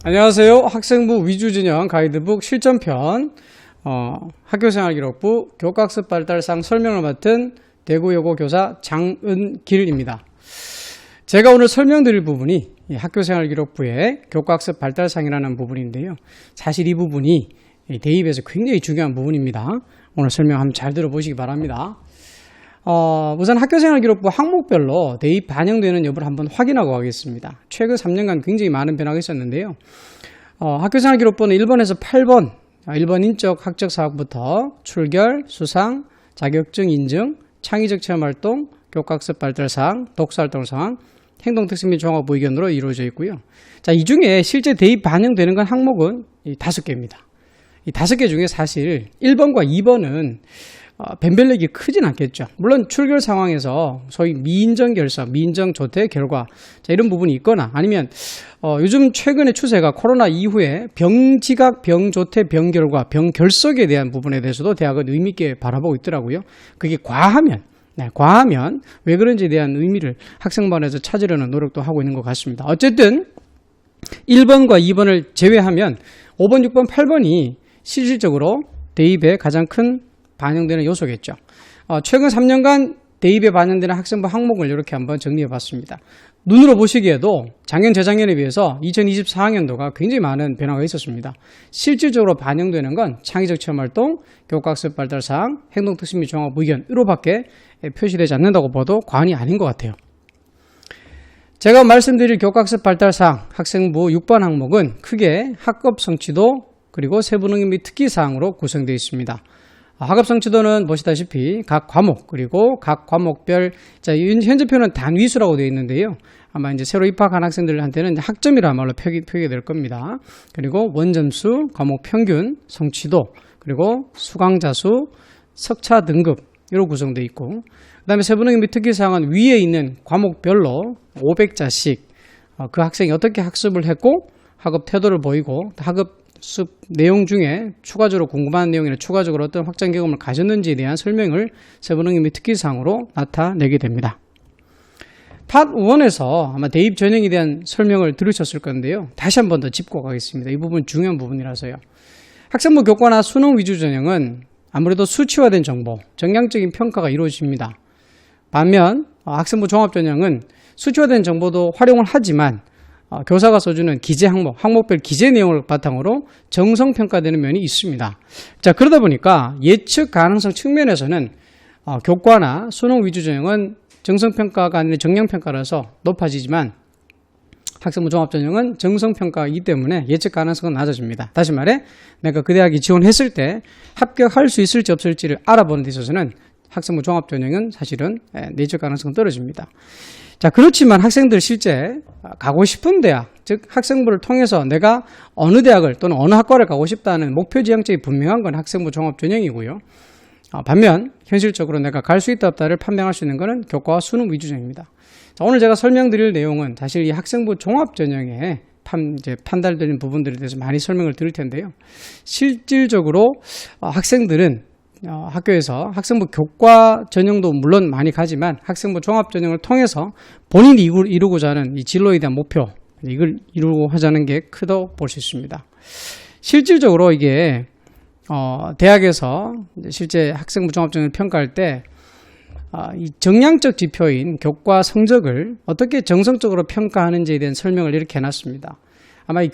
안녕하세요. 학생부 위주진영 가이드북 실전편 학교생활기록부 교과학습 발달상 설명을 맡은 대구여고 교사 장은길입니다. 제가 오늘 설명드릴 부분이 학교생활기록부의 교과학습 발달상이라는 부분인데요. 사실 이 부분이 대입에서 굉장히 중요한 부분입니다. 오늘 설명 한번 잘 들어보시기 바랍니다. 우선 학교생활기록부 항목별로 대입 반영되는 여부를 한번 확인하고 가겠습니다. 최근 3년간 굉장히 많은 변화가 있었는데요. 학교생활기록부는 1번에서 8번, 1번 인적 학적 사학부터 출결, 수상, 자격증 인증, 창의적 체험활동, 교과학습 발달사항, 독서활동 사항, 행동특색 및 종합 의견으로 이루어져 있고요. 자, 이 중에 실제 대입 반영되는 건 항목은 이 5개입니다. 이 5개 중에 사실 1번과 2번은 변별력이 크진 않겠죠. 물론 출결 상황에서 소위 미인정 결사, 미인정 조퇴 결과 이런 부분이 있거나 아니면 요즘 최근의 추세가 코로나 이후에 병지각, 병조퇴, 병결과, 병결석에 대한 부분에 대해서도 대학은 의미 있게 바라보고 있더라고요. 그게 과하면 왜 그런지에 대한 의미를 학생반에서 찾으려는 노력도 하고 있는 것 같습니다. 어쨌든 1번과 2번을 제외하면 5번, 6번, 8번이 실질적으로 대입에 가장 큰 반영되는 요소겠죠. 최근 3년간 대입에 반영되는 학생부 항목을 이렇게 한번 정리해 봤습니다. 눈으로 보시기에도 작년, 재작년에 비해서 2024학년도가 굉장히 많은 변화가 있었습니다. 실질적으로 반영되는 건 창의적 체험활동, 교과학습 발달사항, 행동특색 및 종합 의견으로밖에 표시되지 않는다고 봐도 과언이 아닌 것 같아요. 제가 말씀드릴 교과학습 발달사항 학생부 6번 항목은 크게 학급 성취도 그리고 세부능력 및 특기사항으로 구성되어 있습니다. 학업 성취도는 보시다시피 각 과목 그리고 각 과목별 현재표는 단위수라고 되어 있는데요. 아마 이제 새로 입학한 학생들한테는 학점이라 말로 표기될 겁니다. 그리고 원점수, 과목 평균, 성취도, 그리고 수강자수, 석차 등급 이로 구성되어 있고, 그다음에 세부능력 및 특기사항은 위에 있는 과목별로 500자씩 그 학생이 어떻게 학습을 했고 학업 태도를 보이고 학습 내용 중에 추가적으로 궁금한 내용이나 추가적으로 어떤 확장 경험을 가졌는지에 대한 설명을 세부능력 및 특기사항으로 나타내게 됩니다. 팟 1에서 아마 대입 전형에 대한 설명을 들으셨을 건데요. 다시 한 번 더 짚고 가겠습니다. 이 부분 중요한 부분이라서요. 학생부 교과나 수능 위주 전형은 아무래도 수치화된 정보, 정량적인 평가가 이루어집니다. 반면 학생부 종합 전형은 수치화된 정보도 활용을 하지만 교사가 써주는 기재 항목별 기재 내용을 바탕으로 정성평가되는 면이 있습니다. 자, 그러다 보니까 예측 가능성 측면에서는 교과나 수능 위주 전형은 정성평가가 아니라 정량평가라서 높아지지만 학생부 종합전형은 정성평가이기 때문에 예측 가능성은 낮아집니다. 다시 말해 내가 그 대학에 지원했을 때 합격할 수 있을지 없을지를 알아보는 데 있어서는 학생부 종합전형은 사실은 예측 가능성은 떨어집니다. 자, 그렇지만 학생들 실제 가고 싶은 대학, 즉 학생부를 통해서 내가 어느 대학을 또는 어느 학과를 가고 싶다는 목표 지향점이 분명한 건 학생부 종합전형이고요. 반면 현실적으로 내가 갈 수 있다 없다를 판명할 수 있는 것은 교과와 수능 위주 전형입니다. 자, 오늘 제가 설명드릴 내용은 사실 이 학생부 종합전형에 판단되는 부분들에 대해서 많이 설명을 드릴 텐데요. 실질적으로 학생들은 학교에서 학생부 교과 전형도 물론 많이 가지만 학생부 종합 전형을 통해서 본인이 이루고자 하는 이 진로에 대한 목표, 이걸 이루고 하자는 게 크다고 볼 수 있습니다. 실질적으로 이게 대학에서 실제 학생부 종합 전형을 평가할 때 이 정량적 지표인 교과 성적을 어떻게 정성적으로 평가하는지에 대한 설명을 이렇게 해놨습니다. 아마 이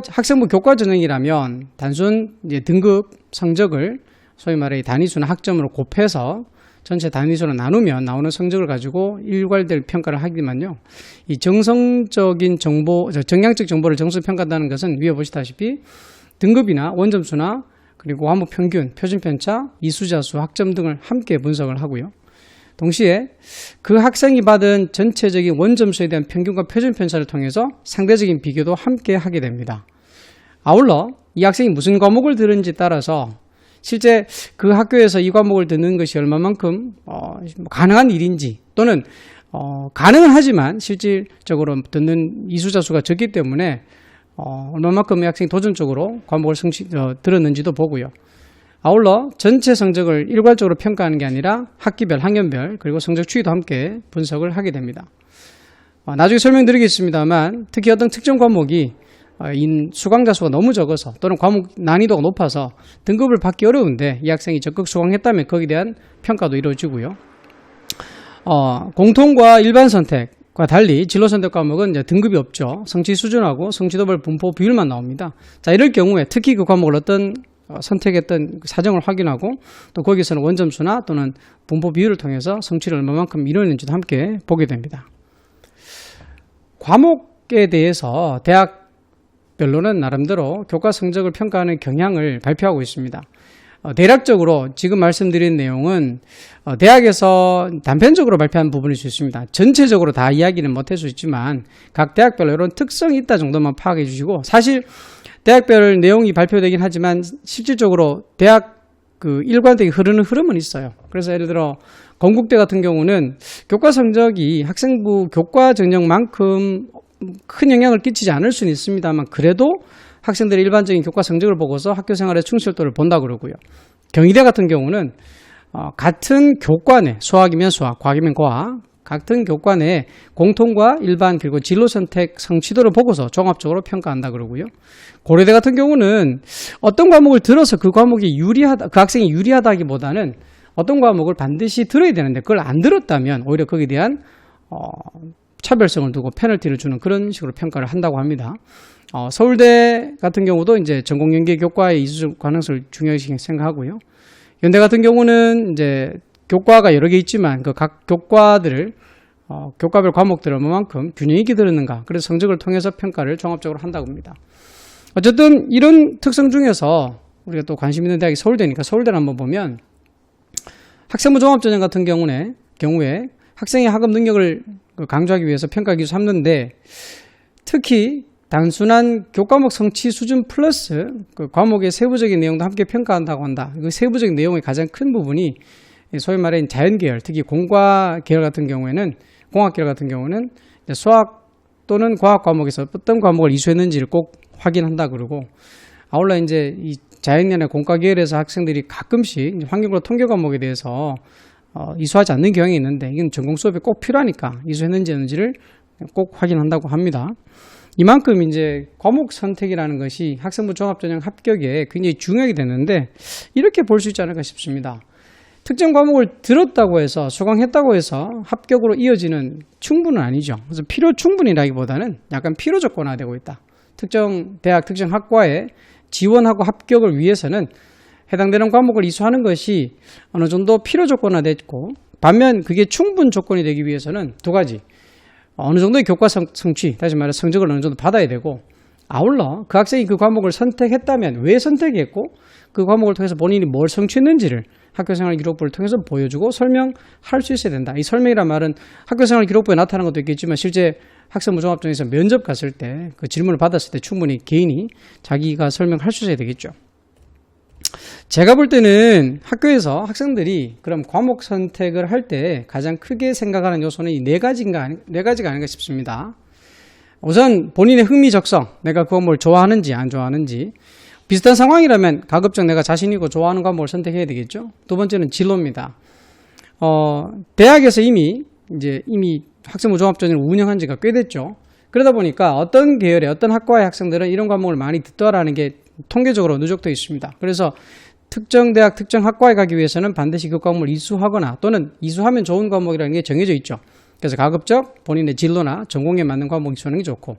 학생부 교과 전형이라면 단순 이제 등급 성적을 소위 말해 단위수나 학점으로 곱해서 전체 단위수로 나누면 나오는 성적을 가지고 일괄될 평가를 하기만요. 이 정성적인 정보, 정량적 정보를 정성평가한다는 것은 위에 보시다시피 등급이나 원점수나 그리고 과목 평균, 표준 편차, 이수자수, 학점 등을 함께 분석을 하고요. 동시에 그 학생이 받은 전체적인 원점수에 대한 평균과 표준 편차를 통해서 상대적인 비교도 함께 하게 됩니다. 아울러 이 학생이 무슨 과목을 들은지에 따라서 실제 그 학교에서 이 과목을 듣는 것이 얼마만큼 가능한 일인지 또는 가능은 하지만 실질적으로 듣는 이수자 수가 적기 때문에 얼마만큼 이 학생이 도전적으로 과목을 들었는지도 보고요. 아울러 전체 성적을 일괄적으로 평가하는 게 아니라 학기별, 학년별 그리고 성적 추이도 함께 분석을 하게 됩니다. 나중에 설명드리겠습니다만 특히 어떤 특정 과목이 수강자 수가 너무 적어서 또는 과목 난이도가 높아서 등급을 받기 어려운데 이 학생이 적극 수강했다면 거기에 대한 평가도 이루어지고요. 공통과 일반 선택과 달리 진로 선택 과목은 이제 등급이 없죠. 성취 수준하고 성취도별 분포 비율만 나옵니다. 자, 이럴 경우에 특히 그 과목을 어떤 선택했던 사정을 확인하고 또 거기서는 원점수나 또는 분포 비율을 통해서 성취를 얼마만큼 이루어냈는지도 함께 보게 됩니다. 과목에 대해서 대학별로는 나름대로 교과 성적을 평가하는 경향을 발표하고 있습니다. 대략적으로 지금 말씀드린 내용은 대학에서 단편적으로 발표한 부분일 수 있습니다. 전체적으로 다 이야기는 못할 수 있지만 각 대학별로 이런 특성이 있다 정도만 파악해 주시고, 사실 대학별 내용이 발표되긴 하지만 실질적으로 대학 그 일관되게 흐르는 흐름은 있어요. 그래서 예를 들어 건국대 같은 경우는 교과 성적이 학생부 교과 전형만큼 큰 영향을 끼치지 않을 수는 있습니다만 그래도 학생들의 일반적인 교과 성적을 보고서 학교 생활의 충실도를 본다 그러고요. 경희대 같은 경우는 같은 교과내, 수학이면 수학, 과학이면 과학, 같은 교과내 공통과 일반 그리고 진로 선택 성취도를 보고서 종합적으로 평가한다 그러고요. 고려대 같은 경우는 어떤 과목을 들어서 그 과목이 유리하다, 그 학생이 유리하다기보다는 어떤 과목을 반드시 들어야 되는데 그걸 안 들었다면 오히려 거기에 대한 차별성을 두고 페널티를 주는 그런 식으로 평가를 한다고 합니다. 서울대 같은 경우도 이제 전공연계 교과의 이수 가능성을 중요시 생각하고요. 연대 같은 경우는 이제 교과가 여러 개 있지만 그 각 교과들을 교과별 과목들을 얼마만큼 균형 있게 들었는가, 그래서 성적을 통해서 평가를 종합적으로 한다고 합니다. 어쨌든 이런 특성 중에서 우리가 또 관심 있는 대학이 서울대니까 서울대를 한번 보면 학생부 종합전형 같은 경우에 학생의 학업 능력을 강조하기 위해서 평가 기준 삼는데 특히 단순한 교과목 성취 수준 플러스 그 과목의 세부적인 내용도 함께 평가한다고 한다. 그 세부적인 내용의 가장 큰 부분이 소위 말하는 자연계열, 특히 공과 계열 같은 경우에는, 공학계열 같은 경우는 수학 또는 과학 과목에서 어떤 과목을 이수했는지를 꼭 확인한다 그러고, 아울러 이제 이 자연계열이나 공과 계열에서 학생들이 가끔씩 환경과 통계 과목에 대해서 이수하지 않는 경향이 있는데 이건 전공 수업에 꼭 필요하니까 이수했는지를 꼭 확인한다고 합니다. 이만큼 이제 과목 선택이라는 것이 학생부 종합전형 합격에 굉장히 중요하게 되는데 이렇게 볼 수 있지 않을까 싶습니다. 특정 과목을 들었다고 해서 수강했다고 해서 합격으로 이어지는 충분은 아니죠. 그래서 필요 충분이라기보다는 약간 필요 조건화되고 있다. 특정 대학, 특정 학과에 지원하고 합격을 위해서는 해당되는 과목을 이수하는 것이 어느 정도 필요 조건화됐고, 반면 그게 충분 조건이 되기 위해서는 두 가지. 어느 정도의 교과 성취, 다시 말해 성적을 어느 정도 받아야 되고, 아울러 그 학생이 그 과목을 선택했다면 왜 선택했고 그 과목을 통해서 본인이 뭘 성취했는지를 학교생활 기록부를 통해서 보여주고 설명할 수 있어야 된다. 이 설명이란 말은 학교생활 기록부에 나타나는 것도 있겠지만 실제 학생부 종합전형에서 면접 갔을 때 그 질문을 받았을 때 충분히 개인이 자기가 설명할 수 있어야 되겠죠. 제가 볼 때는 학교에서 학생들이 그럼 과목 선택을 할 때 가장 크게 생각하는 요소는 이 네 가지가 아닌가 싶습니다. 우선 본인의 흥미적성, 내가 그 과목을 좋아하는지 안 좋아하는지. 비슷한 상황이라면 가급적 내가 자신있고 좋아하는 과목을 선택해야 되겠죠. 두 번째는 진로입니다. 대학에서 이미 학생부 종합전형을 운영한 지가 꽤 됐죠. 그러다 보니까 어떤 계열의 어떤 학과의 학생들은 이런 과목을 많이 듣더라는 게 통계적으로 누적되어 있습니다. 그래서 특정 대학, 특정 학과에 가기 위해서는 반드시 그 과목을 이수하거나 또는 이수하면 좋은 과목이라는 게 정해져 있죠. 그래서 가급적 본인의 진로나 전공에 맞는 과목 이수하는 게 좋고,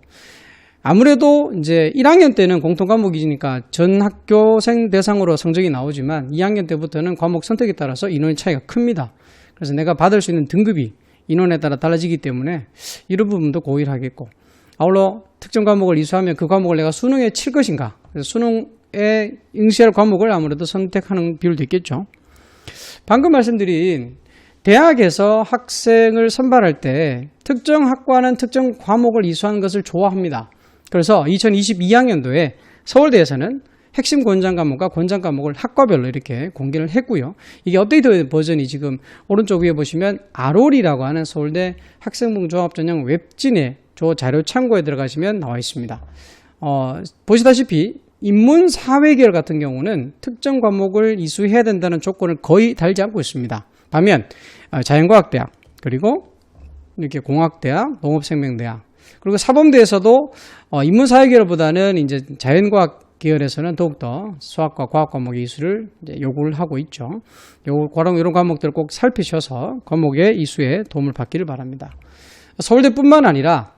아무래도 이제 1학년 때는 공통 과목이니까 전 학교생 대상으로 성적이 나오지만 2학년 때부터는 과목 선택에 따라서 인원의 차이가 큽니다. 그래서 내가 받을 수 있는 등급이 인원에 따라 달라지기 때문에 이런 부분도 고려를 하겠고, 아울러 특정 과목을 이수하면 그 과목을 내가 수능에 칠 것인가, 그래서 수능에 응시할 과목을 아무래도 선택하는 비율도 있겠죠. 방금 말씀드린 대학에서 학생을 선발할 때 특정 학과는 특정 과목을 이수하는 것을 좋아합니다. 그래서 2022학년도에 서울대에서는 핵심 권장 과목과 권장 과목을 학과별로 이렇게 공개를 했고요. 이게 업데이트 버전이 지금 오른쪽 위에 보시면 ROL이라고 하는 서울대 학생부 종합전형 웹진의 자료 참고에 들어가시면 나와 있습니다. 보시다시피 인문사회계열 같은 경우는 특정 과목을 이수해야 된다는 조건을 거의 달지 않고 있습니다. 반면 자연과학대학, 그리고 이렇게 공학대학, 농업생명대학, 그리고 사범대에서도 인문사회 계열보다는 이제 자연과학 계열에서는 더욱더 수학과 과학 과목의 이수를 이제 요구를 하고 있죠. 이런 과목들을 꼭 살피셔서 과목의 이수에 도움을 받기를 바랍니다. 서울대뿐만 아니라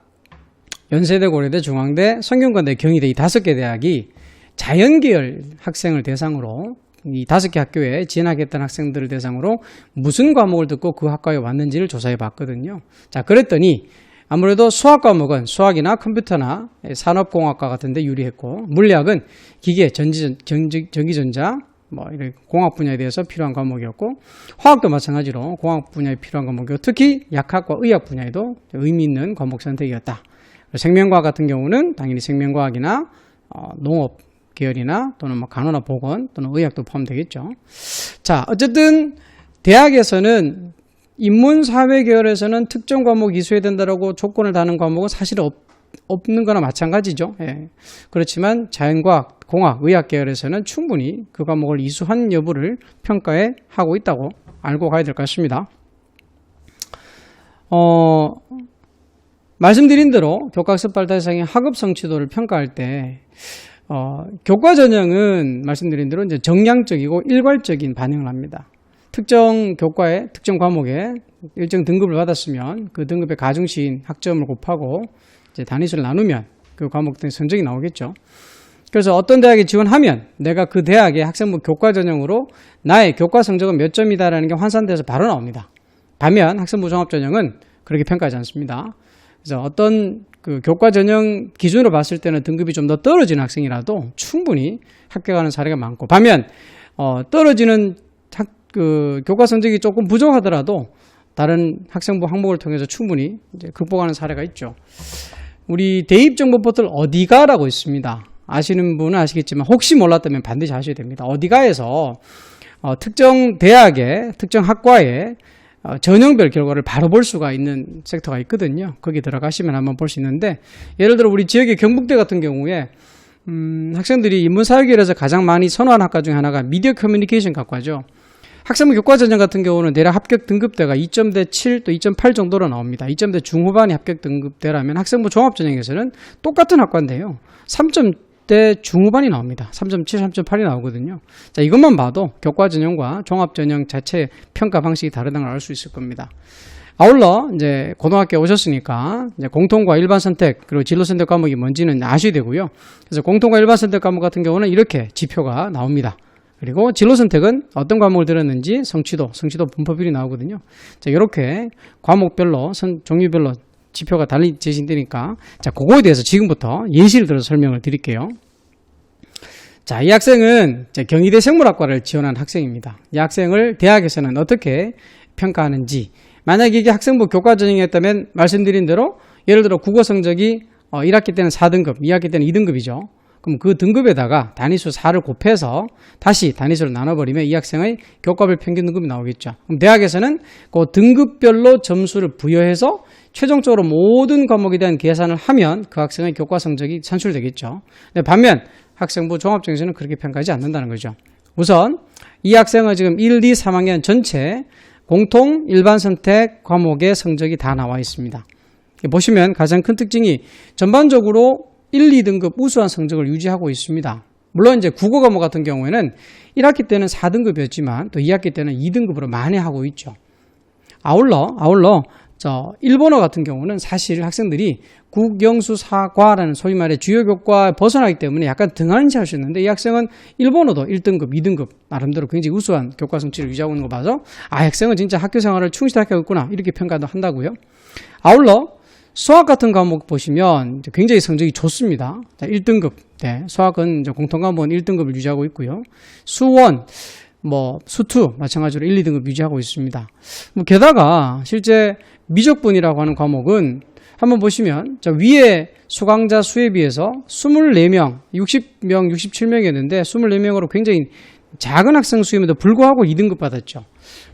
연세대, 고려대, 중앙대, 성균관대, 경희대 이 5개 대학이 자연계열 학생을 대상으로 이 5개 학교에 진학했던 학생들을 대상으로 무슨 과목을 듣고 그 학과에 왔는지를 조사해 봤거든요. 자, 그랬더니 아무래도 수학 과목은 수학이나 컴퓨터나 산업공학과 같은 데 유리했고, 물리학은 기계, 전기전자, 이런 공학 분야에 대해서 필요한 과목이었고, 화학도 마찬가지로 공학 분야에 필요한 과목이고, 특히 약학과 의학 분야에도 의미 있는 과목 선택이었다. 생명과학 같은 경우는 당연히 생명과학이나 농업 계열이나 또는 간호나 보건 또는 의학도 포함되겠죠. 자, 어쨌든 대학에서는 인문사회 계열에서는 특정 과목 이수해야 된다라고 조건을 다는 과목은 사실 없는 거나 마찬가지죠. 예. 그렇지만 자연과학, 공학, 의학 계열에서는 충분히 그 과목을 이수한 여부를 평가해 하고 있다고 알고 가야 될 것 같습니다. 말씀드린 대로 교과학습 발달상의 학업 성취도를 평가할 때 교과 전형은 말씀드린 대로 이제 정량적이고 일괄적인 반영을 합니다. 특정 교과에 특정 과목에 일정 등급을 받았으면 그 등급의 가중시인 학점을 곱하고 이제 단위수를 나누면 그 과목 등 성적이 나오겠죠. 그래서 어떤 대학에 지원하면 내가 그 대학의 학생부 교과 전형으로 나의 교과 성적은 몇 점이다라는 게 환산돼서 바로 나옵니다. 반면 학생부 종합 전형은 그렇게 평가하지 않습니다. 그래서 어떤 그 교과 전형 기준으로 봤을 때는 등급이 좀 더 떨어지는 학생이라도 충분히 합격하는 사례가 많고, 반면 떨어지는 그 교과 성적이 조금 부족하더라도 다른 학생부 항목을 통해서 충분히 이제 극복하는 사례가 있죠. 우리 대입정보 포털 어디가라고 있습니다. 아시는 분은 아시겠지만 혹시 몰랐다면 반드시 아셔야 됩니다. 어디가에서 특정 대학의 특정 학과의 전형별 결과를 바로 볼 수가 있는 섹터가 있거든요. 거기 들어가시면 한번 볼 수 있는데, 예를 들어 우리 지역의 경북대 같은 경우에 학생들이 인문사회계열에서 가장 많이 선호하는 학과 중에 하나가 미디어 커뮤니케이션 학과죠. 학생부 교과 전형 같은 경우는 대략 합격 등급대가 2점대 7 또 2.8 정도로 나옵니다. 2점대 중후반이 합격 등급대라면 학생부 종합 전형에서는 똑같은 학과인데요, 3점대 중후반이 나옵니다. 3.7, 3.8이 나오거든요. 자, 이것만 봐도 교과 전형과 종합 전형 자체 평가 방식이 다르다는 걸 알 수 있을 겁니다. 아울러 이제 고등학교에 오셨으니까 이제 공통과 일반 선택 그리고 진로 선택 과목이 뭔지는 아셔야 되고요. 그래서 공통과 일반 선택 과목 같은 경우는 이렇게 지표가 나옵니다. 그리고 진로 선택은 어떤 과목을 들었는지 성취도 분포비율이 나오거든요. 자, 이렇게 과목별로 종류별로 지표가 달리 제시되니까, 자, 그거에 대해서 지금부터 예시를 들어서 설명을 드릴게요. 자, 이 학생은 경희대 생물학과를 지원한 학생입니다. 이 학생을 대학에서는 어떻게 평가하는지, 만약에 이게 학생부 교과 전형이었다면 말씀드린 대로 예를 들어 국어 성적이 1학기 때는 4등급, 2학기 때는 2등급이죠. 그럼 그 등급에다가 단위수 4를 곱해서 다시 단위수를 나눠버리면 이 학생의 교과별 평균 등급이 나오겠죠. 그럼 대학에서는 그 등급별로 점수를 부여해서 최종적으로 모든 과목에 대한 계산을 하면 그 학생의 교과 성적이 산출되겠죠. 반면 학생부 종합전형에서는 그렇게 평가하지 않는다는 거죠. 우선 이 학생은 지금 1, 2, 3학년 전체 공통 일반 선택 과목의 성적이 다 나와 있습니다. 보시면 가장 큰 특징이 전반적으로 1, 2등급 우수한 성적을 유지하고 있습니다. 물론 이제 국어 과목 같은 경우에는 1학기 때는 4등급이었지만 또 2학기 때는 2등급으로 만회하고 있죠. 아울러 일본어 같은 경우는 사실 학생들이 국영수사과라는 소위 말해 주요 교과에 벗어나기 때문에 약간 등한시할 수 있는데, 이 학생은 일본어도 1등급, 2등급 나름대로 굉장히 우수한 교과 성취를 유지하고 있는 거 봐서 학생은 진짜 학교 생활을 충실하게 하고 있구나, 이렇게 평가도 한다고요. 아울러 수학 같은 과목 보시면 굉장히 성적이 좋습니다. 1등급. 네, 수학은 이제 공통과목은 1등급을 유지하고 있고요. 수원, 수투 마찬가지로 1, 2등급 유지하고 있습니다. 게다가 실제 미적분이라고 하는 과목은 한번 보시면 위에 수강자 수에 비해서 24명, 60명, 67명이었는데 24명으로 굉장히 작은 학생 수임에도 불구하고 2등급 받았죠.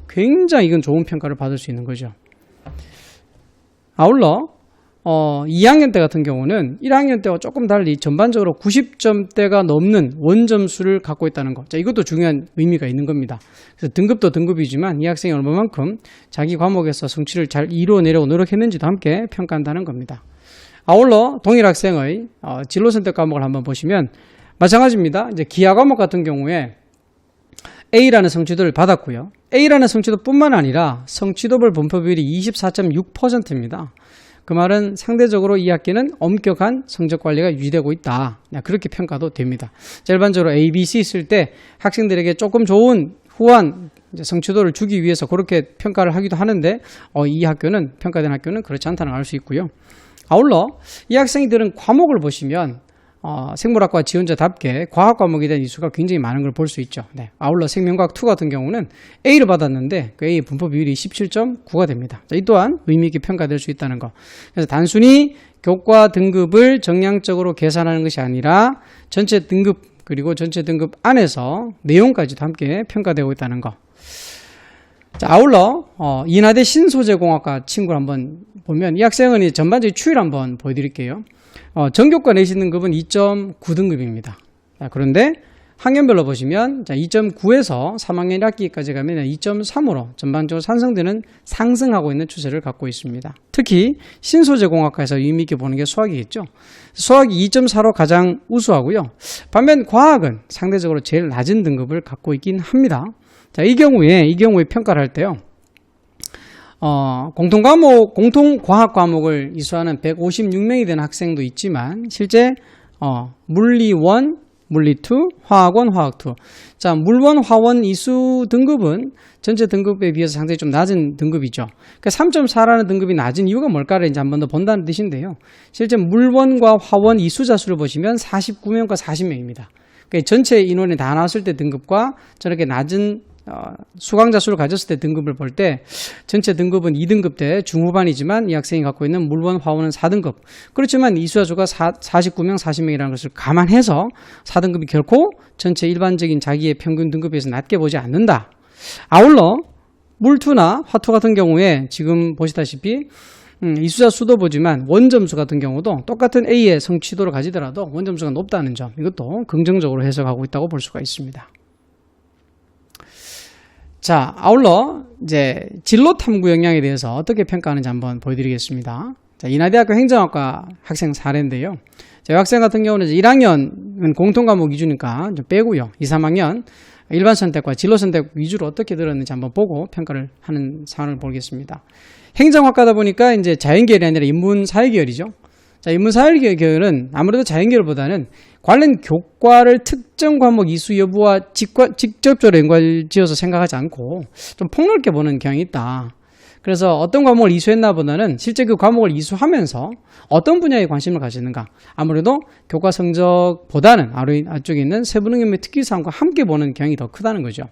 굉장히 이건 좋은 평가를 받을 수 있는 거죠. 아울러 2학년 때 같은 경우는 1학년 때와 조금 달리 전반적으로 90점대가 넘는 원점수를 갖고 있다는 것. 자, 이것도 중요한 의미가 있는 겁니다. 그래서 등급도 등급이지만 이 학생이 얼마만큼 자기 과목에서 성취를 잘 이루어내려고 노력했는지도 함께 평가한다는 겁니다. 아울러 동일 학생의 진로 선택 과목을 한번 보시면 마찬가지입니다. 이제 기하 과목 같은 경우에 A라는 성취도를 받았고요. A라는 성취도뿐만 아니라 성취도별 분포 비율이 24.6%입니다. 그 말은 상대적으로 이 학기는 엄격한 성적 관리가 유지되고 있다. 그렇게 평가도 됩니다. 일반적으로 A, B, C 있을 때 학생들에게 조금 좋은 후한 성취도를 주기 위해서 그렇게 평가를 하기도 하는데 이 학교는 평가된 학교는 그렇지 않다는 걸 알 수 있고요. 아울러 이 학생이 들은 과목을 보시면 생물학과 지원자답게 과학 과목에 대한 이수가 굉장히 많은 걸 볼 수 있죠. 네. 아울러 생명과학 2 같은 경우는 A를 받았는데 그 A의 분포 비율이 17.9가 됩니다. 이 또한 의미 있게 평가될 수 있다는 거. 그래서 단순히 교과 등급을 정량적으로 계산하는 것이 아니라 전체 등급 그리고 전체 등급 안에서 내용까지도 함께 평가되고 있다는 거. 자, 아울러 인하대 신소재공학과 친구를 한번 보면 이 학생은 전반적인 추이를 한번 보여드릴게요. 전교과 내신 등급은 2.9등급입니다. 그런데 학년별로 보시면 2.9에서 3학년 1학기까지 가면 2.3으로 전반적으로 상승하고 있는 추세를 갖고 있습니다. 특히 신소재공학과에서 의미 있게 보는 게 수학이겠죠. 수학이 2.4로 가장 우수하고요. 반면 과학은 상대적으로 제일 낮은 등급을 갖고 있긴 합니다. 자, 이 경우에 평가를 할 때요. 공통과학 과목을 이수하는 156명이 되는 학생도 있지만 실제 물리 1, 물리 2, 화학 1, 화학 2. 자, 물 1, 화원 이수 등급은 전체 등급에 비해서 상당히 좀 낮은 등급이죠. 그러니까 3.4라는 등급이 낮은 이유가 뭘까를 이제 한 번 더 본다는 뜻인데요. 실제 물 1과 화원 이수자 수를 보시면 49명과 40명입니다. 그러니까 전체 인원이 다 나왔을 때 등급과 저렇게 낮은 수강자 수를 가졌을 때 등급을 볼 때 전체 등급은 2등급 대 중후반이지만 이 학생이 갖고 있는 물원, 화원은 4등급. 그렇지만 이수자 수가 49명, 40명이라는 것을 감안해서 4등급이 결코 전체 일반적인 자기의 평균 등급에서 낮게 보지 않는다. 아울러 물2나 화2 같은 경우에 지금 보시다시피 이수자 수도 보지만 원점수 같은 경우도 똑같은 A의 성취도를 가지더라도 원점수가 높다는 점, 이것도 긍정적으로 해석하고 있다고 볼 수가 있습니다. 자, 아울러 이제 진로 탐구 역량에 대해서 어떻게 평가하는지 한번 보여드리겠습니다. 자, 인하대학교 행정학과 학생 사례인데요. 자, 이 학생 같은 경우는 이제 1학년은 공통과목 위주니까 좀 빼고요. 2, 3학년 일반 선택과 진로 선택 위주로 어떻게 들었는지 한번 보고 평가를 하는 상황을 보겠습니다. 행정학과다 보니까 이제 자연계열이 아니라 인문사회계열이죠. 자, 인문사회계열은 아무래도 자연계열보다는 관련 교과를 특정 과목 이수 여부와 직접적으로 연관지어서 생각하지 않고 좀 폭넓게 보는 경향이 있다. 그래서 어떤 과목을 이수했나 보다는 실제 그 과목을 이수하면서 어떤 분야에 관심을 가지는가. 아무래도 교과 성적보다는 아래쪽에 있는 세부능력의 특기사항과 함께 보는 경향이 더 크다는 거죠.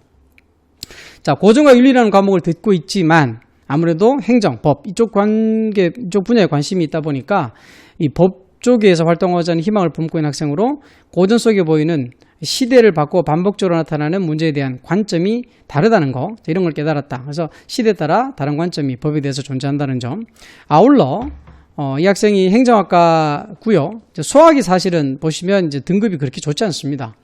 자, 고정과 윤리라는 과목을 듣고 있지만 아무래도 행정, 법 이쪽 분야에 관심이 있다 보니까 이 법 쪽에서 활동하자는 희망을 품고 있는 학생으로 고전 속에 보이는 시대를 바꾸어 반복적으로 나타나는 문제에 대한 관점이 다르다는 거, 이런 걸 깨달았다. 그래서 시대에 따라 다른 관점이 법에 대해서 존재한다는 점. 아울러 이 학생이 행정학과고요. 수학이 사실은 보시면 이제 등급이 그렇게 좋지 않습니다.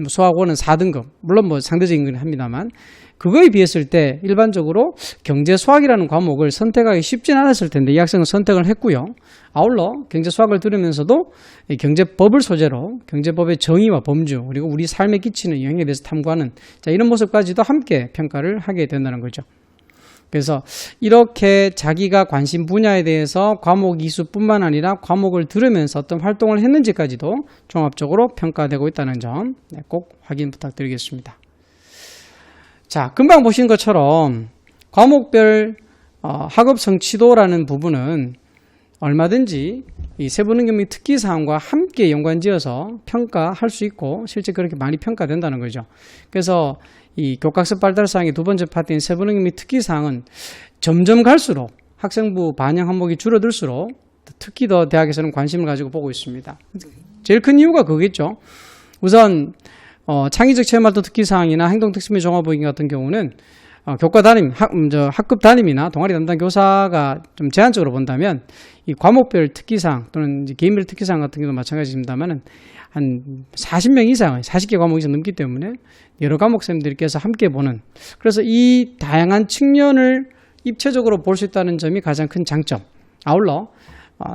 수학 1은 4등급, 물론 뭐 상대적인 건 합니다만 그거에 비했을 때 일반적으로 경제 수학이라는 과목을 선택하기 쉽진 않았을 텐데 이 학생은 선택을 했고요. 아울러 경제 수학을 들으면서도 경제법을 소재로 경제법의 정의와 범주 그리고 우리 삶에 끼치는 영향에 대해서 탐구하는 이런 모습까지도 함께 평가를 하게 된다는 거죠. 그래서 이렇게 자기가 관심 분야에 대해서 과목 이수뿐만 아니라 과목을 들으면서 어떤 활동을 했는지까지도 종합적으로 평가되고 있다는 점 꼭 확인 부탁드리겠습니다. 자, 금방 보신 것처럼 과목별 학업 성취도라는 부분은 얼마든지 이 세부능력 및 특기사항과 함께 연관지어서 평가할 수 있고 실제 그렇게 많이 평가된다는 거죠. 그래서 이 교과학습 발달사항의 두 번째 파트인 세부능력 및 특기사항은 점점 갈수록 학생부 반영 항목이 줄어들수록 특히 더 대학에서는 관심을 가지고 보고 있습니다. 제일 큰 이유가 그거겠죠. 우선 창의적 체험활동 특기사항이나 행동특수미 종합보기 같은 경우는 교과 담임, 학급 담임이나 동아리 담당 교사가 좀 제한적으로 본다면 이 과목별 특기사항 또는 이제 개인별 특기사항 같은 경우도 마찬가지입니다만은 한 40명 이상, 40개 과목 이상 넘기 때문에 여러 과목 쌤들께서 함께 보는, 그래서 이 다양한 측면을 입체적으로 볼 수 있다는 점이 가장 큰 장점. 아울러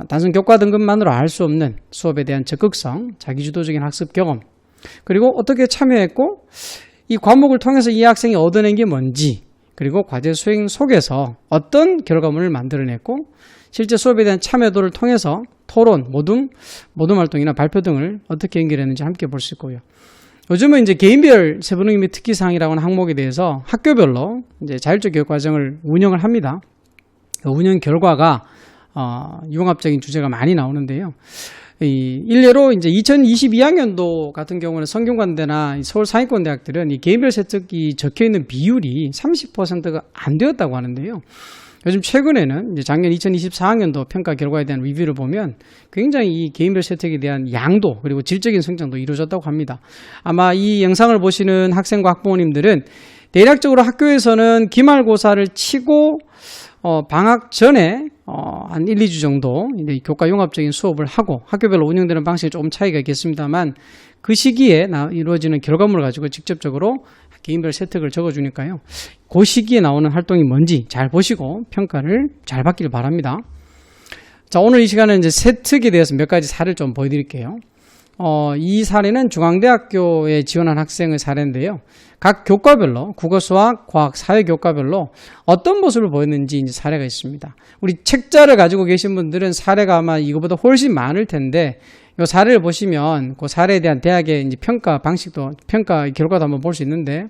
단순 교과 등급만으로 알 수 없는 수업에 대한 적극성, 자기주도적인 학습 경험, 그리고 어떻게 참여했고 이 과목을 통해서 이 학생이 얻어낸 게 뭔지, 그리고 과제 수행 속에서 어떤 결과물을 만들어냈고 실제 수업에 대한 참여도를 통해서 토론, 모둠 활동이나 발표 등을 어떻게 연결했는지 함께 볼 수 있고요. 요즘은 이제 개인별 세부능력 및 특기사항이라고 하는 항목에 대해서 학교별로 이제 자율적 교육 과정을 운영을 합니다. 그 운영 결과가 융합적인 주제가 많이 나오는데요. 일례로 이제 2022학년도 같은 경우는 성균관대나 서울 상위권 대학들은 이 개인별 세특이 적혀 있는 비율이 30%가 안 되었다고 하는데요. 요즘 최근에는 이제 작년 2024학년도 평가 결과에 대한 리뷰를 보면 굉장히 이 개인별 세특에 대한 양도 그리고 질적인 성장도 이루어졌다고 합니다. 아마 이 영상을 보시는 학생과 학부모님들은 대략적으로 학교에서는 기말고사를 치고 방학 전에 한 1, 2주 정도 이제 교과 융합적인 수업을 하고 학교별로 운영되는 방식이 조금 차이가 있겠습니다만 그 시기에 이루어지는 결과물을 가지고 직접적으로 개인별 세특을 적어주니까요. 그 시기에 나오는 활동이 뭔지 잘 보시고 평가를 잘 받기를 바랍니다. 자, 오늘 이 시간은 이제 세특에 대해서 몇 가지 사례를 좀 보여드릴게요. 이 사례는 중앙대학교에 지원한 학생의 사례인데요. 각 교과별로 국어, 수학, 과학, 사회 교과별로 어떤 모습을 보였는지 이제 사례가 있습니다. 우리 책자를 가지고 계신 분들은 사례가 아마 이거보다 훨씬 많을 텐데 이 사례를 보시면 그 사례에 대한 대학의 이제 평가 방식도 평가 결과도 한번 볼 수 있는데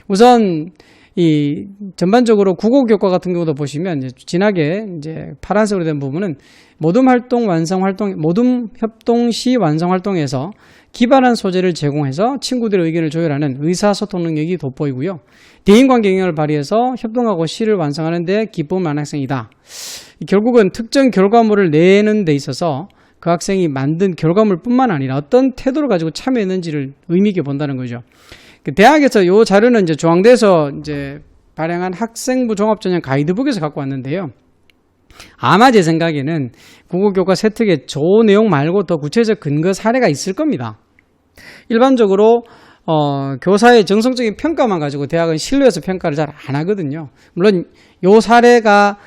우선 이 전반적으로 국어 교과 같은 경우도 보시면 이제 진하게 이제 파란색으로 된 부분은 모둠 협동 시 완성 활동에서 기발한 소재를 제공해서 친구들의 의견을 조율하는 의사소통 능력이 돋보이고요. 대인관계 영역을 발휘해서 협동하고 시를 완성하는 데 기쁨을 많은 학생이다. 결국은 특정 결과물을 내는 데 있어서 그 학생이 만든 결과물뿐만 아니라 어떤 태도를 가지고 참여했는지를 의미 있게 본다는 거죠. 대학에서 이 자료는 이제 중앙대에서 이제 발행한 학생부 종합전형 가이드북에서 갖고 왔는데요. 아마 제 생각에는 국어교과 세특의 저 내용 말고 더 구체적 근거 사례가 있을 겁니다. 일반적으로 교사의 정성적인 평가만 가지고 대학은 신뢰해서 평가를 잘 안 하거든요. 물론 이 사례가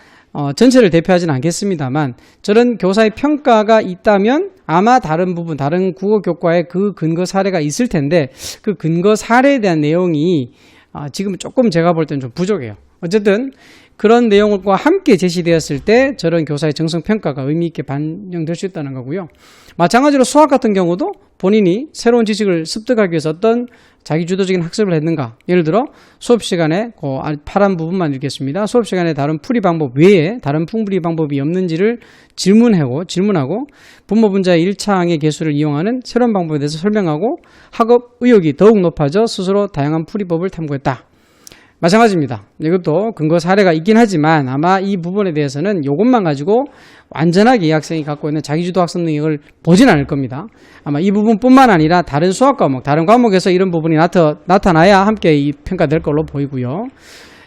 전체를 대표하지는 않겠습니다만 저런 교사의 평가가 있다면 아마 다른 부분, 다른 국어교과에 그 근거 사례가 있을 텐데 그 근거 사례에 대한 내용이 지금 조금 제가 볼 때는 좀 부족해요. 어쨌든 그런 내용과 함께 제시되었을 때 저런 교사의 정성평가가 의미 있게 반영될 수 있다는 거고요. 마찬가지로 수학 같은 경우도 본인이 새로운 지식을 습득하기 위해서 어떤 자기주도적인 학습을 했는가. 예를 들어 수업 시간에 그 파란 부분만 읽겠습니다. 수업 시간에 다른 풀이 방법 외에 다른 풀이 방법이 없는지를 질문하고 분모 분자의 1차항의 개수를 이용하는 새로운 방법에 대해서 설명하고 학업 의욕이 더욱 높아져 스스로 다양한 풀이법을 탐구했다. 마찬가지입니다. 이것도 근거 사례가 있긴 하지만 아마 이 부분에 대해서는 이것만 가지고 완전하게 이 학생이 갖고 있는 자기주도 학습 능력을 보진 않을 겁니다. 아마 이 부분뿐만 아니라 다른 수학 과목, 다른 과목에서 이런 부분이 나타나야 함께 이 평가될 걸로 보이고요.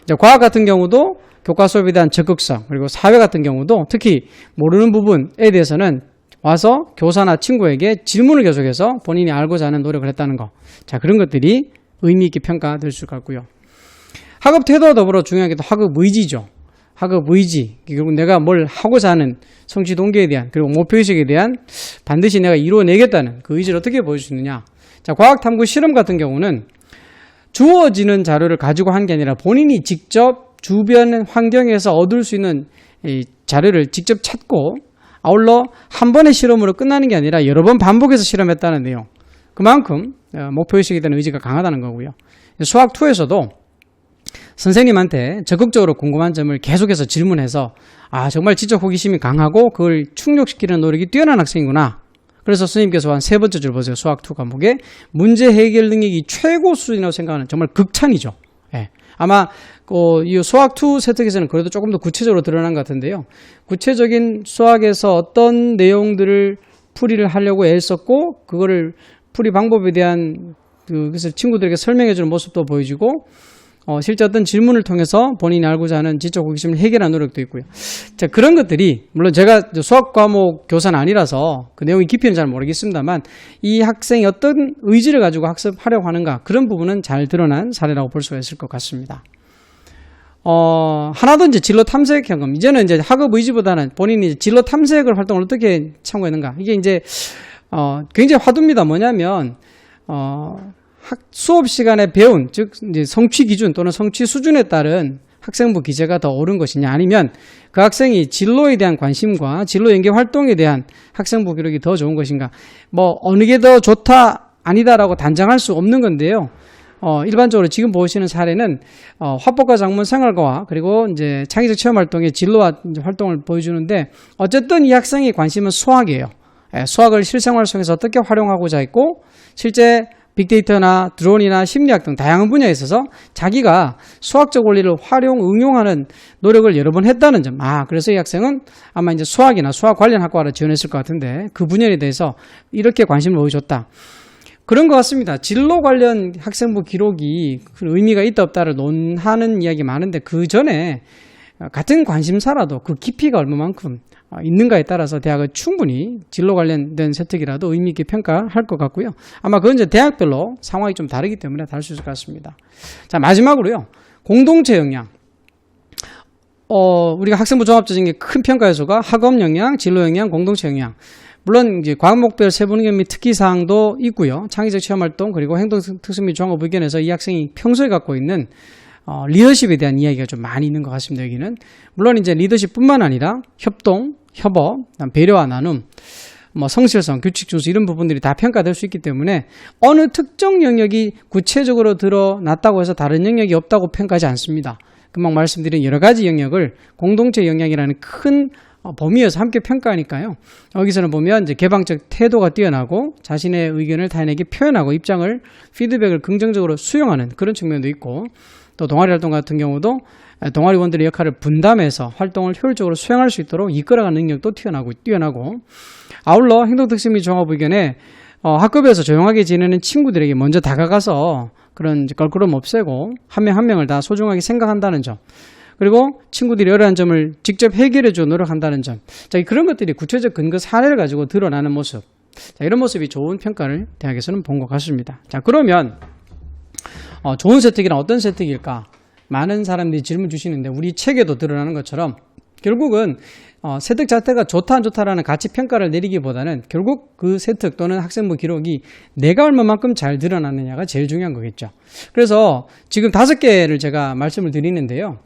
이제 과학 같은 경우도 교과 수업에 대한 적극성, 그리고 사회 같은 경우도 특히 모르는 부분에 대해서는 와서 교사나 친구에게 질문을 계속해서 본인이 알고자 하는 노력을 했다는 거. 자, 그런 것들이 의미 있게 평가될 수 있고요. 학업 태도와 더불어 중요한 게 또 학업 의지죠. 학업 의지. 결국 내가 뭘 하고자 하는 성취 동기에 대한 그리고 목표의식에 대한 반드시 내가 이루어내겠다는 그 의지를 어떻게 보여줄 수 있느냐. 자, 과학탐구 실험 같은 경우는 주어지는 자료를 가지고 한 게 아니라 본인이 직접 주변 환경에서 얻을 수 있는 이 자료를 직접 찾고 아울러 한 번의 실험으로 끝나는 게 아니라 여러 번 반복해서 실험했다는 내용. 그만큼 목표의식에 대한 의지가 강하다는 거고요. 수학2에서도 선생님한테 적극적으로 궁금한 점을 계속해서 질문해서 정말 지적 호기심이 강하고 그걸 충족시키는 노력이 뛰어난 학생이구나. 그래서 선생님께서 한 3번째 줄 보세요. 수학2 과목에 문제 해결 능력이 최고 수준이라고 생각하는 정말 극찬이죠. 예. 아마 이 수학2 세특에서는 그래도 조금 더 구체적으로 드러난 것 같은데요. 구체적인 수학에서 어떤 내용들을 풀이를 하려고 애썼고 그거를 풀이 방법에 대한 그것을 친구들에게 설명해주는 모습도 보여지고 실제 어떤 질문을 통해서 본인이 알고자 하는 지적 호기심을 해결하는 노력도 있고요. 자, 그런 것들이 물론 제가 수학 과목 교사는 아니라서 그 내용의 깊이는 잘 모르겠습니다만 이 학생이 어떤 의지를 가지고 학습하려고 하는가 그런 부분은 잘 드러난 사례라고 볼 수가 있을 것 같습니다. 하나도 이제 진로 탐색 경험, 이제는 이제 학업 의지보다는 본인이 진로 탐색을 활동을 어떻게 참고했는가. 이게 이제, 굉장히 화두입니다. 뭐냐면, 수업 시간에 배운, 즉, 이제 성취 기준 또는 성취 수준에 따른 학생부 기재가 더 옳은 것이냐, 아니면 그 학생이 진로에 대한 관심과 진로 연계 활동에 대한 학생부 기록이 더 좋은 것인가. 뭐, 어느 게 더 좋다, 아니다라고 단정할 수 없는 건데요. 일반적으로 지금 보시는 사례는, 화법과 작문 생활과와 그리고 이제 창의적 체험 활동의 진로와 이제 활동을 보여주는데, 어쨌든 이 학생의 관심은 수학이에요. 수학을 실생활 속에서 어떻게 활용하고자 했고, 실제 빅데이터나 드론이나 심리학 등 다양한 분야에 있어서 자기가 수학적 원리를 응용하는 노력을 여러 번 했다는 점. 그래서 이 학생은 아마 이제 수학이나 수학 관련 학과를 지원했을 것 같은데, 그 분야에 대해서 이렇게 관심을 보여줬다. 그런 것 같습니다. 진로 관련 학생부 기록이 의미가 있다 없다를 논하는 이야기 많은데, 그 전에 같은 관심사라도 그 깊이가 얼마만큼 있는가에 따라서 대학은 충분히 진로 관련된 세특이라도 의미 있게 평가할 것 같고요. 아마 그건 이제 대학별로 상황이 좀 다르기 때문에 다를 수 있을 것 같습니다. 자, 마지막으로요. 공동체 역량. 우리가 학생부 종합적인 큰 평가 요소가 학업 역량, 진로 역량, 공동체 역량. 물론 이제 과목별 세분경 및 특기 사항도 있고요. 창의적 체험 활동 그리고 행동 특성 및 종합 의견에서 이 학생이 평소에 갖고 있는 리더십에 대한 이야기가 좀 많이 있는 것 같습니다. 여기는 물론 이제 리더십뿐만 아니라 협동, 협업, 배려와 나눔, 성실성, 규칙 준수 이런 부분들이 다 평가될 수 있기 때문에 어느 특정 영역이 구체적으로 드러났다고 해서 다른 영역이 없다고 평가하지 않습니다. 금방 말씀드린 여러 가지 영역을 공동체 역량이라는 큰 범위에서 함께 평가하니까요. 여기서는 보면 이제 개방적 태도가 뛰어나고 자신의 의견을 타인에게 표현하고 입장을 피드백을 긍정적으로 수용하는 그런 측면도 있고, 또 동아리 활동 같은 경우도 동아리원들의 역할을 분담해서 활동을 효율적으로 수행할 수 있도록 이끌어가는 능력도 뛰어나고 아울러 행동특성 및 종합 의견에 학급에서 조용하게 지내는 친구들에게 먼저 다가가서 그런 껄끄러움 없애고 한 명 한 명을 다 소중하게 생각한다는 점, 그리고 친구들이 어려운 점을 직접 해결해 줘 노력한다는 점. 자, 그런 것들이 구체적 근거 사례를 가지고 드러나는 모습. 자, 이런 모습이 좋은 평가를 대학에서는 본 것 같습니다. 자, 그러면 좋은 세특이란 어떤 세특일까? 많은 사람들이 질문 주시는데 우리 책에도 드러나는 것처럼 결국은 세특 자체가 좋다 안 좋다라는 가치 평가를 내리기보다는 결국 그 세특 또는 학생부 기록이 내가 얼마만큼 잘 드러나느냐가 제일 중요한 거겠죠. 그래서 지금 5개를 제가 말씀을 드리는데요.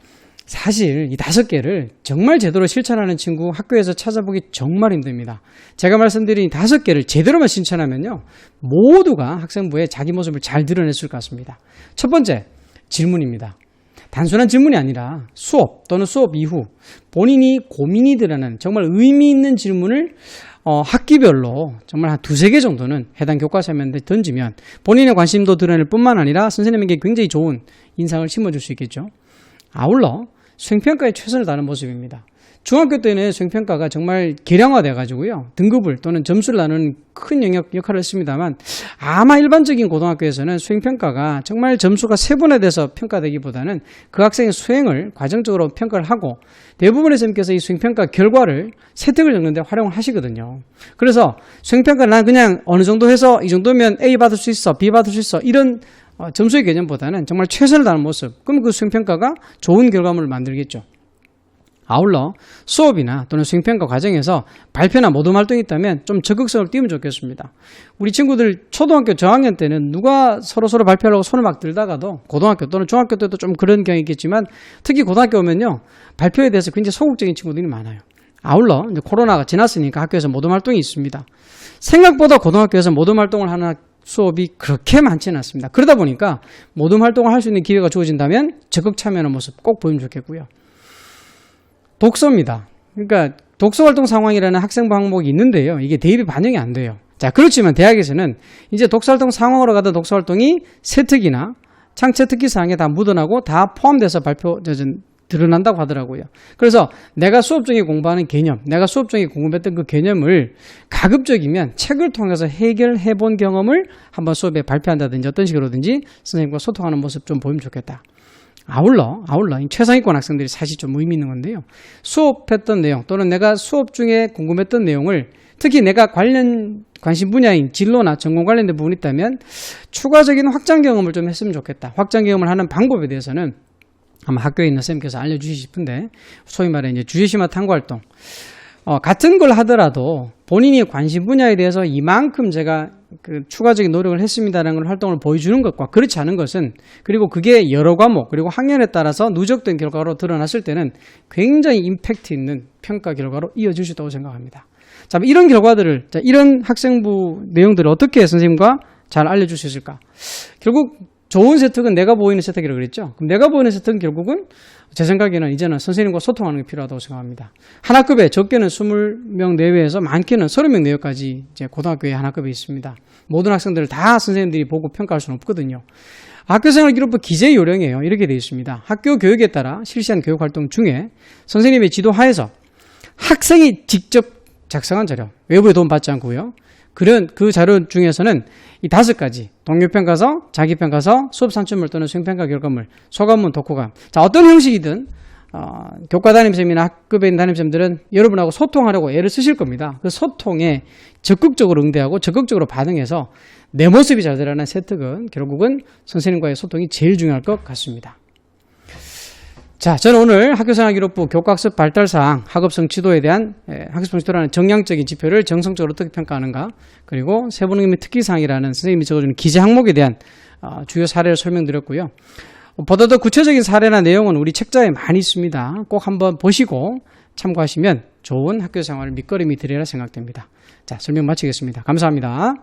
사실 이 5개를 정말 제대로 실천하는 친구 학교에서 찾아보기 정말 힘듭니다. 제가 말씀드린 5개를 제대로만 실천하면요, 모두가 학생부에 자기 모습을 잘 드러냈을 것 같습니다. 첫 번째, 질문입니다. 단순한 질문이 아니라 수업 또는 수업 이후 본인이 고민이 드러나는 정말 의미 있는 질문을 학기별로 정말 한 2-3개 정도는 해당 교과서에 던지면 본인의 관심도 드러낼 뿐만 아니라 선생님에게 굉장히 좋은 인상을 심어줄 수 있겠죠. 아울러 수행평가에 최선을 다하는 모습입니다. 중학교 때는 수행평가가 정말 개량화되어 가지고요, 등급을 또는 점수를 나누는 큰 역할을 했습니다만, 아마 일반적인 고등학교에서는 수행평가가 정말 점수가 세분화돼서 평가되기보다는 그 학생의 수행을 과정적으로 평가를 하고 대부분의 선생님께서 이 수행평가 결과를 세특을 적는 데 활용을 하시거든요. 그래서 수행평가를 난 그냥 어느 정도 해서 이 정도면 A 받을 수 있어, B 받을 수 있어, 이런 점수의 개념보다는 정말 최선을 다하는 모습, 그럼 그 수행평가가 좋은 결과물을 만들겠죠. 아울러 수업이나 또는 수행평가 과정에서 발표나 모둠 활동이 있다면 좀 적극성을 띄우면 좋겠습니다. 우리 친구들 초등학교 저학년 때는 누가 서로 발표하려고 손을 막 들다가도 고등학교 또는 중학교 때도 좀 그런 경향이 있겠지만 특히 고등학교 오면요, 발표에 대해서 굉장히 소극적인 친구들이 많아요. 아울러 이제 코로나가 지났으니까 학교에서 모둠 활동이 있습니다. 생각보다 고등학교에서 모둠 활동을 하는 수업이 그렇게 많지는 않습니다. 그러다 보니까 모둠 활동을 할 수 있는 기회가 주어진다면 적극 참여하는 모습 꼭 보이면 좋겠고요. 독서입니다. 그러니까 독서활동 상황이라는 학생부 항목이 있는데요, 이게 대입이 반영이 안 돼요. 자, 그렇지만 대학에서는 이제 독서활동 상황으로 가던 독서활동이 세특이나 창체 특기 사항에 다 묻어나고 다 포함돼서 드러난다고 하더라고요. 그래서 내가 수업 중에 공부하는 개념, 내가 수업 중에 공부했던 그 개념을 가급적이면 책을 통해서 해결해 본 경험을 한번 수업에 발표한다든지 어떤 식으로든지 선생님과 소통하는 모습 좀 보이면 좋겠다. 아울러 최상위권 학생들이 사실 좀 의미 있는 건데요, 수업했던 내용 또는 내가 수업 중에 궁금했던 내용을 특히 내가 관심 분야인 진로나 전공 관련된 부분이 있다면 추가적인 확장 경험을 좀 했으면 좋겠다. 확장 경험을 하는 방법에 대해서는 아마 학교에 있는 선생님께서 알려주시고 싶은데, 소위 말해 이제 주제심화 탐구활동. 같은 걸 하더라도 본인이 관심 분야에 대해서 이만큼 제가 추가적인 노력을 했습니다라는 걸 활동을 보여주는 것과 그렇지 않은 것은, 그리고 그게 여러 과목 그리고 학년에 따라서 누적된 결과로 드러났을 때는 굉장히 임팩트 있는 평가 결과로 이어질 수 있다고 생각합니다. 자, 이런 결과들을, 이런 학생부 내용들을 어떻게 선생님과 잘 알려줄 수 있을까? 결국 좋은 세특은 내가 보이는 세특이라고 그랬죠. 그럼 내가 보이는 세특은 결국은 제 생각에는 이제는 선생님과 소통하는 게 필요하다고 생각합니다. 한 학급에 적게는 20명 내외에서 많게는 30명 내외까지 이제 고등학교에 한 학급에 있습니다. 모든 학생들을 다 선생님들이 보고 평가할 수는 없거든요. 학교생활기록부 기재 요령이에요. 이렇게 되어 있습니다. 학교 교육에 따라 실시한 교육활동 중에 선생님의 지도하에서 학생이 직접 작성한 자료, 외부의 도움 받지 않고요. 그런 그 자료 중에서는 이 5가지, 동료평가서, 자기평가서, 수업산출물 또는 수행평가 결과물, 소감문, 독후감. 자, 어떤 형식이든 교과 담임쌤이나 학급에 있는 담임쌤들은 여러분하고 소통하려고 애를 쓰실 겁니다. 그 소통에 적극적으로 응대하고 적극적으로 반응해서 내 모습이 잘 드러나는 세특은 결국은 선생님과의 소통이 제일 중요할 것 같습니다. 자, 저는 오늘 학교생활기록부 교과학습 발달사항 학업성 지도에 대한 학습성 지도라는 정량적인 지표를 정성적으로 어떻게 평가하는가, 그리고 세부능력 특기사항이라는 선생님이 적어주는 기재 항목에 대한 주요 사례를 설명드렸고요. 보다 더 구체적인 사례나 내용은 우리 책자에 많이 있습니다. 꼭 한번 보시고 참고하시면 좋은 학교생활 밑거름이 되리라 생각됩니다. 자, 설명 마치겠습니다. 감사합니다.